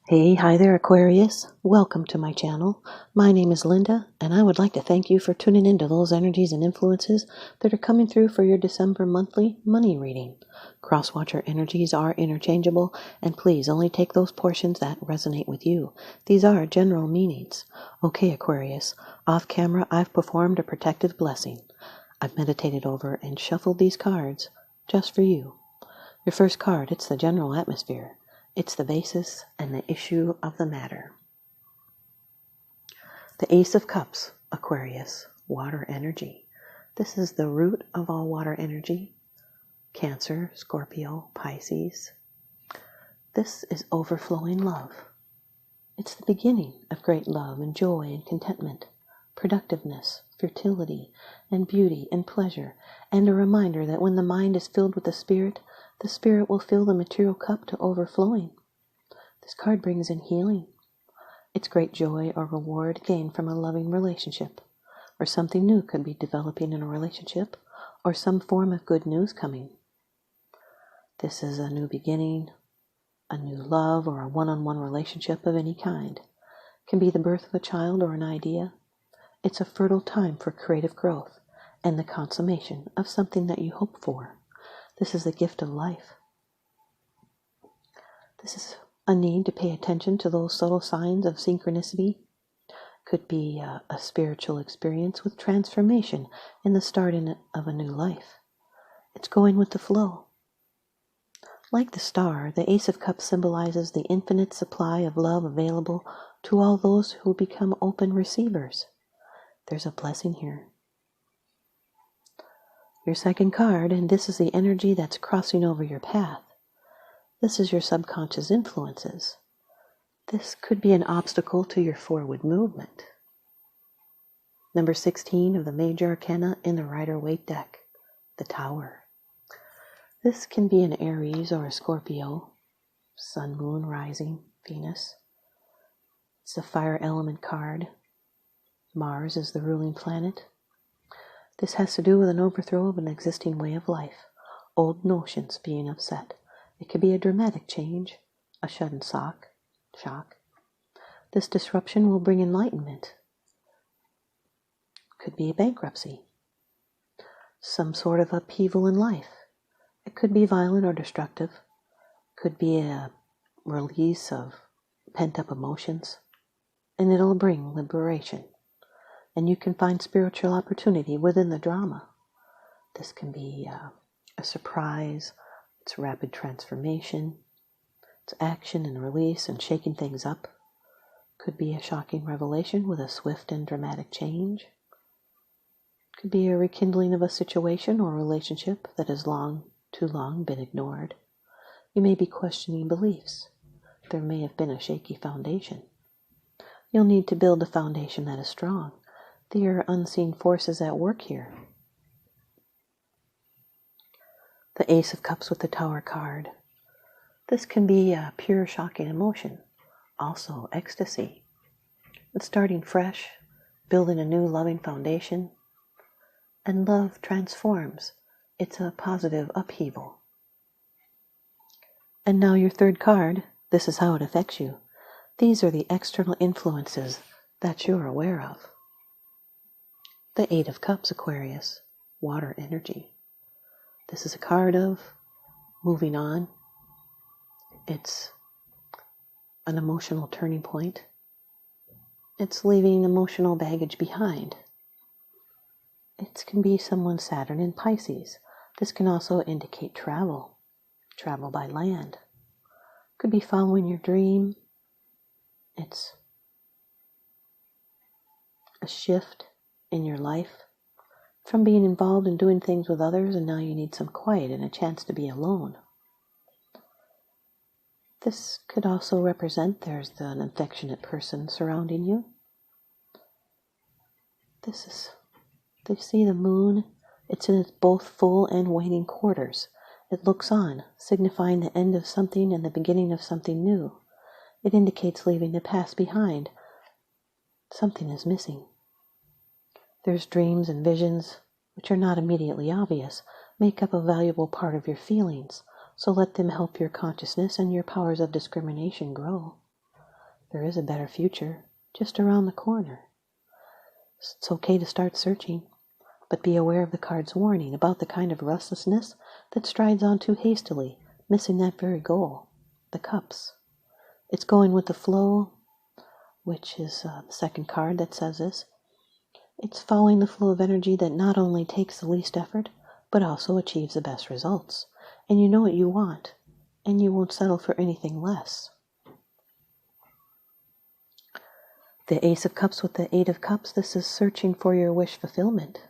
Hey, hi there, Aquarius. Welcome to my channel. My name is Lynda, and I would like to thank you for tuning into those energies and influences that are coming through for your December monthly money reading. Cross-watcher energies are interchangeable, and please only take those portions that resonate with you. These are general meanings. Okay, Aquarius, off camera, I've performed a protective blessing. I've meditated over and shuffled these cards just for you. Your first card, it's the general atmosphere. It's the basis and the issue of the matter. The Ace of Cups, Aquarius, water energy. This is the root of all water energy. Cancer, Scorpio, Pisces. This is overflowing love. It's the beginning of great love and joy and contentment, productiveness, fertility, and beauty and pleasure, and a reminder that when the mind is filled with the Spirit will fill the material cup to overflowing. This card brings in healing. It's great joy or reward gained from a loving relationship, or something new could be developing in a relationship, or some form of good news coming. This is a new beginning, a new love, or a one-on-one relationship of any kind. It can be the birth of a child or an idea. It's a fertile time for creative growth and the consummation of something that you hope for. This is the gift of life. This is a need to pay attention to those subtle signs of synchronicity. Could be a spiritual experience with transformation in the starting of a new life. It's going with the flow. Like the star, the Ace of Cups symbolizes the infinite supply of love available to all those who become open receivers. There's a blessing here. Your second card, and this is the energy that's crossing over your path. This is your subconscious influences. This could be an obstacle to your forward movement. Number 16 of the major arcana in the Rider-Waite deck, the Tower. This can be an Aries or a Scorpio, Sun, Moon, Rising, Venus. It's a fire element card. Mars is the ruling planet. This has to do with an overthrow of an existing way of life, old notions being upset. It could be a dramatic change, a sudden shock. This disruption will bring enlightenment. Could be a bankruptcy, some sort of upheaval in life. It could be violent or destructive. Could be a release of pent-up emotions, and it'll bring liberation. And you can find spiritual opportunity within the drama. This can be a surprise, it's rapid transformation, it's action and release and shaking things up. Could be a shocking revelation with a swift and dramatic change. Could be a rekindling of a situation or relationship that has too long been ignored. You may be questioning beliefs. There may have been a shaky foundation. You'll need to build a foundation that is strong. There are unseen forces at work here. The Ace of Cups with the Tower card. This can be a pure shocking emotion, also ecstasy. It's starting fresh, building a new loving foundation, and love transforms. It's a positive upheaval. And now your third card, this is how it affects you. These are the external influences that you're aware of. The Eight of Cups, Aquarius, water energy. This is a card of moving on. It's an emotional turning point. It's leaving emotional baggage behind. It can be someone's Saturn in Pisces. This can also indicate travel by land. Could be following your dream. It's a shift in your life from being involved in doing things with others, and now you need some quiet and a chance to be alone. This could also represent there's an affectionate person surrounding you. Do you see the moon? It's in its both full and waning quarters. It looks on, signifying the end of something and the beginning of something new. It indicates leaving the past behind. Something is missing. There's dreams and visions, which are not immediately obvious, make up a valuable part of your feelings, so let them help your consciousness and your powers of discrimination grow. There is a better future just around the corner. It's okay to start searching, but be aware of the card's warning about the kind of restlessness that strides on too hastily, missing that very goal, the cups. It's going with the flow, which is the second card that says this. It's following the flow of energy that not only takes the least effort, but also achieves the best results. And you know what you want, and you won't settle for anything less. The Ace of Cups with the Eight of Cups, this is searching for your wish fulfillment.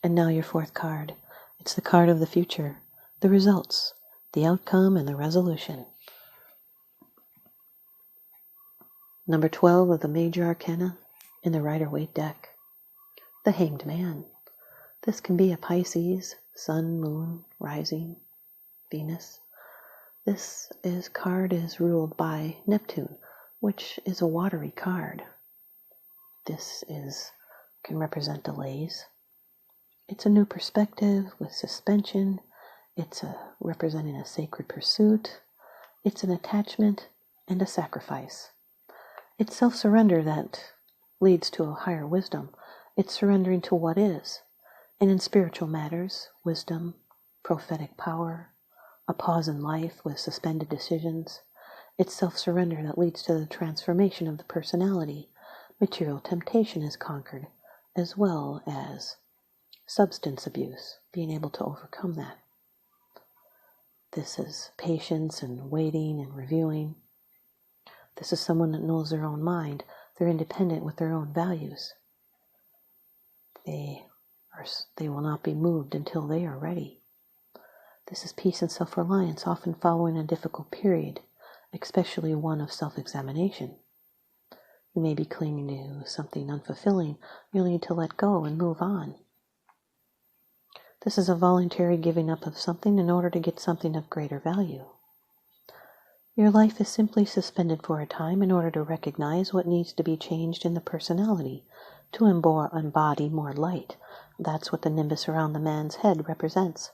And now your fourth card. It's the card of the future, the results, the outcome, and the resolution. Number 12 of the Major Arcana in the Rider-Waite deck. The Hanged Man. This can be a Pisces, Sun, Moon, Rising, Venus. This card is ruled by Neptune, which is a watery card. This can represent delays. It's a new perspective with suspension. It's representing a sacred pursuit. It's an attachment and a sacrifice. It's self-surrender that leads to a higher wisdom. It's surrendering to what is. And in spiritual matters, wisdom, prophetic power, a pause in life with suspended decisions. It's self-surrender that leads to the transformation of the personality. Material temptation is conquered, as well as substance abuse, being able to overcome that. This is patience and waiting and reviewing. This is someone that knows their own mind. They're independent with their own values. They will not be moved until they are ready. This is peace and self-reliance, often following a difficult period, especially one of self-examination. You may be clinging to something unfulfilling. You'll need to let go and move on. This is a voluntary giving up of something in order to get something of greater value. Your life is simply suspended for a time in order to recognize what needs to be changed in the personality, to embody more light. That's what the nimbus around the man's head represents.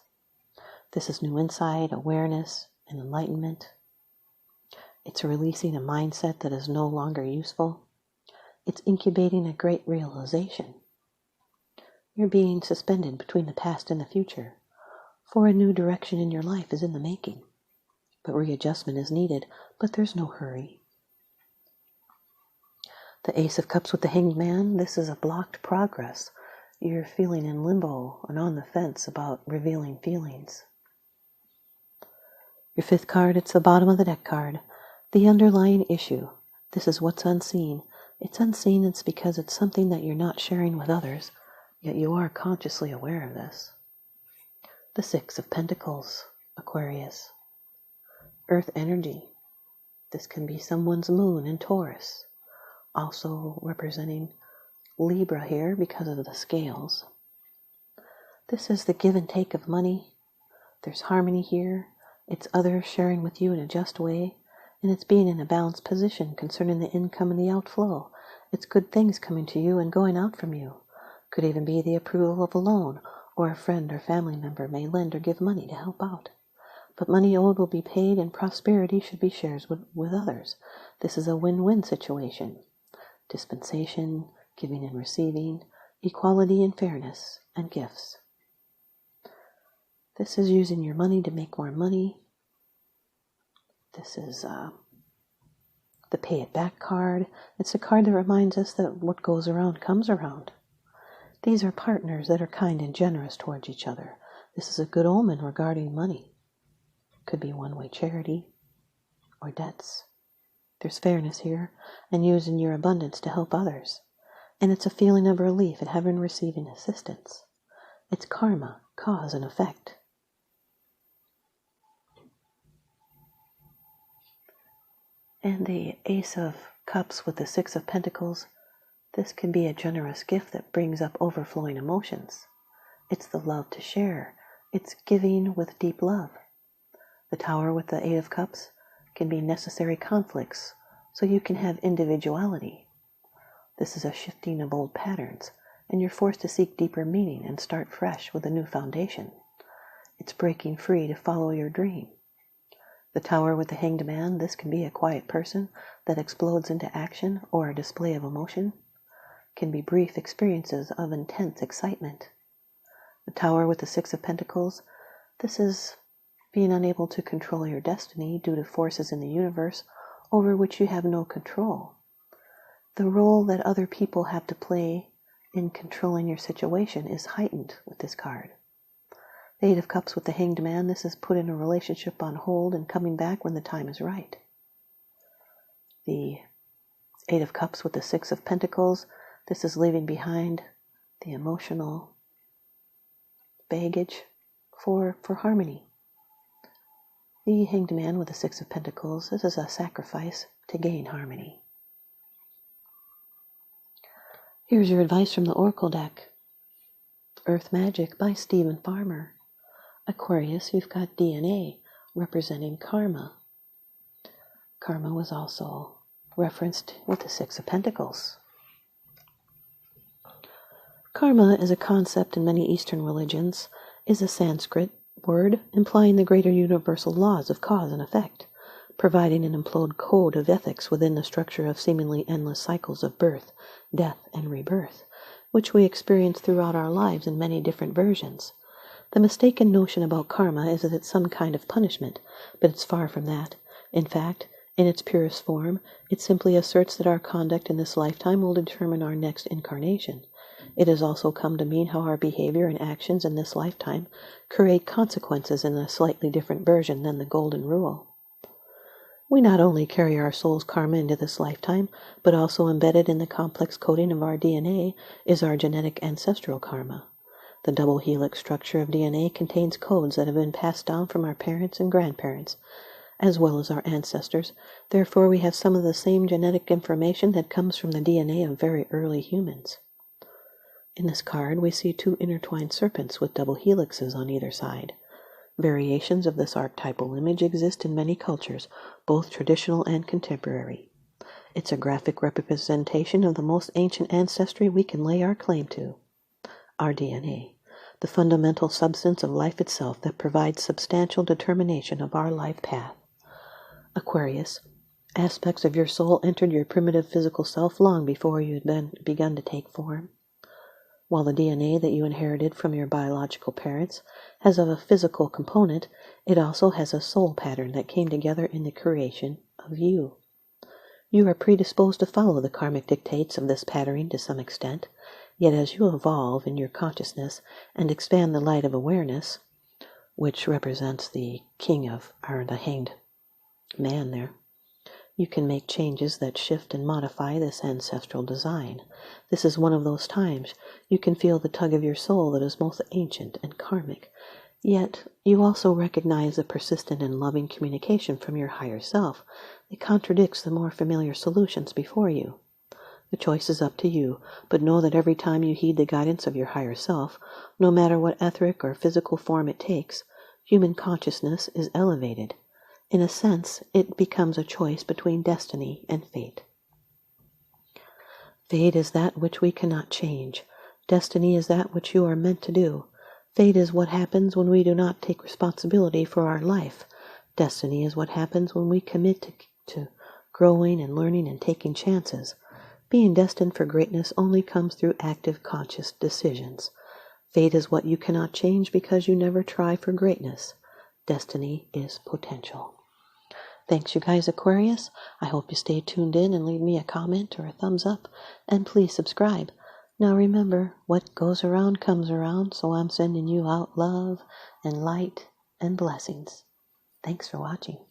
This is new insight, awareness, and enlightenment. It's releasing a mindset that is no longer useful. It's incubating a great realization. You're being suspended between the past and the future, for a new direction in your life is in the making. But readjustment is needed, but there's no hurry. The Ace of Cups with the Hanged Man, this is a blocked progress. You're feeling in limbo and on the fence about revealing feelings. Your fifth card, it's the bottom of the deck card. The underlying issue. This is what's unseen. It's unseen, it's because it's something that you're not sharing with others, yet you are consciously aware of this. The Six of Pentacles, Aquarius. Earth energy. This can be someone's moon in Taurus. Also representing Libra here because of the scales. This is the give and take of money. There's harmony here. It's others sharing with you in a just way. And it's being in a balanced position concerning the income and the outflow. It's good things coming to you and going out from you. Could even be the approval of a loan, or a friend or family member may lend or give money to help out. But money owed will be paid and prosperity should be shared with others. This is a win-win situation. Dispensation, giving and receiving, equality and fairness, and gifts. This is using your money to make more money. This is the Pay It Back card. It's a card that reminds us that what goes around comes around. These are partners that are kind and generous towards each other. This is a good omen regarding money. Could be one-way charity or debts. There's fairness here and using your abundance to help others. And it's a feeling of relief at having receiving assistance. It's karma, cause and effect. And the Ace of Cups with the Six of Pentacles, this can be a generous gift that brings up overflowing emotions. It's the love to share. It's giving with deep love. The Tower with the Eight of Cups can be necessary conflicts, so you can have individuality. This is a shifting of old patterns, and you're forced to seek deeper meaning and start fresh with a new foundation. It's breaking free to follow your dream. The Tower with the Hanged Man, this can be a quiet person that explodes into action or a display of emotion. Can be brief experiences of intense excitement. The Tower with the Six of Pentacles, this is being unable to control your destiny due to forces in the universe over which you have no control. The role that other people have to play in controlling your situation is heightened with this card. The Eight of Cups with the Hanged Man, this is putting a relationship on hold and coming back when the time is right. The Eight of Cups with the Six of Pentacles, this is leaving behind the emotional baggage for harmony. The Hanged Man with the Six of Pentacles, this is a sacrifice to gain harmony. Here's your advice from the Oracle deck. Earth Magic by Stephen Farmer. Aquarius, you've got DNA representing karma. Karma was also referenced with the Six of Pentacles. Karma is a concept in many Eastern religions, is a Sanskrit word implying the greater universal laws of cause and effect, providing an implied code of ethics within the structure of seemingly endless cycles of birth, death, and rebirth, which we experience throughout our lives in many different versions. The mistaken notion about karma is that it's some kind of punishment, but it's far from that. In fact, in its purest form, it simply asserts that our conduct in this lifetime will determine our next incarnation. It has also come to mean how our behavior and actions in this lifetime create consequences in a slightly different version than the golden rule. We not only carry our soul's karma into this lifetime, but also embedded in the complex coding of our DNA is our genetic ancestral karma. The double helix structure of DNA contains codes that have been passed down from our parents and grandparents, as well as our ancestors. Therefore, we have some of the same genetic information that comes from the DNA of very early humans. In this card, we see two intertwined serpents with double helixes on either side. Variations of this archetypal image exist in many cultures, both traditional and contemporary. It's a graphic representation of the most ancient ancestry we can lay our claim to, our DNA, the fundamental substance of life itself that provides substantial determination of our life path. Aquarius, aspects of your soul entered your primitive physical self long before you had begun to take form. While the DNA that you inherited from your biological parents has a physical component, it also has a soul pattern that came together in the creation of you. You are predisposed to follow the karmic dictates of this patterning to some extent, yet as you evolve in your consciousness and expand the light of awareness, which represents the the hanged man there, you can make changes that shift and modify this ancestral design. This is one of those times you can feel the tug of your soul that is both ancient and karmic, yet you also recognize the persistent and loving communication from your higher self that contradicts the more familiar solutions before you. The choice is up to you, but know that every time you heed the guidance of your higher self, no matter what etheric or physical form it takes, human consciousness is elevated. In a sense, it becomes a choice between destiny and fate. Fate is that which we cannot change. Destiny is that which you are meant to do. Fate is what happens when we do not take responsibility for our life. Destiny is what happens when we commit to growing and learning and taking chances. Being destined for greatness only comes through active, conscious decisions. Fate is what you cannot change because you never try for greatness. Destiny is potential. Thanks, you guys, Aquarius. I hope you stay tuned in and leave me a comment or a thumbs up. And please subscribe. Now remember, what goes around comes around, so I'm sending you out love and light and blessings. Thanks for watching.